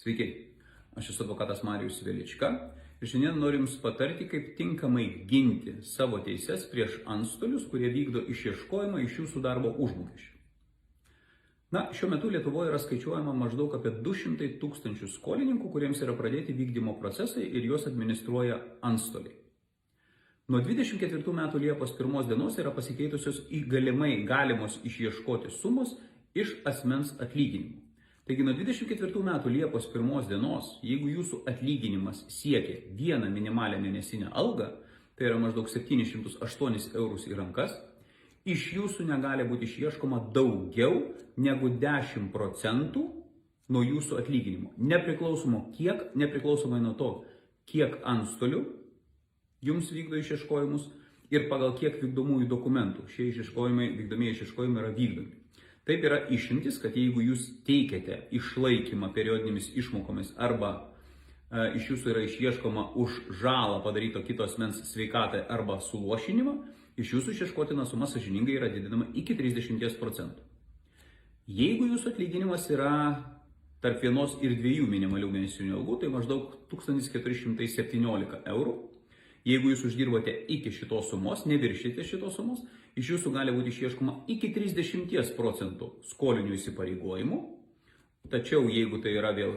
Sveiki, aš esu advokatas Marijus Velička ir šiandien noriu Jums patarti, kaip tinkamai ginti savo teises prieš antstolius, kurie vykdo išieškojimą iš Jūsų darbo užmokesčio. Šiuo metu Lietuvoje yra skaičiuojama maždaug apie 200 000 skolininkų, kuriems yra pradėti vykdymo procesai ir juos administruoja antstoliai. Nuo 24 metų Liepos 1 dienos yra pasikeitusios į galimos išieškoti sumos iš asmens atlyginimų. Taigi nuo 24 metų Liepos 1 dienos, jeigu jūsų atlyginimas siekia vieną minimalią mėnesinę algą, tai yra maždaug 708 eurus į rankas, iš jūsų negali būti išieškoma daugiau negu 10% nuo jūsų atlyginimo. Nepriklausomai nuo to, kiek antstolių jums vykdo išieškojimus ir pagal kiek vykdomųjų dokumentų šie vykdomieji išieškojimai yra vykdomi. Taip yra išimtis, kad jeigu jūs teikiate išlaikymą periodinėmis išmokomis arba iš jūsų yra išieškoma už žalą padaryto kito asmens sveikatai arba suluošinimą, iš jūsų išieškotina suma sąžiningai yra didinama iki 30%. Jeigu jūsų atlyginimas yra tarp 1 ir 2 minimalių mėnesinių algų, tai maždaug 1417 eurų. Jeigu jūs uždirbate iki šitos sumos, neviršite šitos sumos, iš jūsų gali būti išieškoma iki 30% skolinių įsipareigojimų. Tačiau jeigu tai yra vėl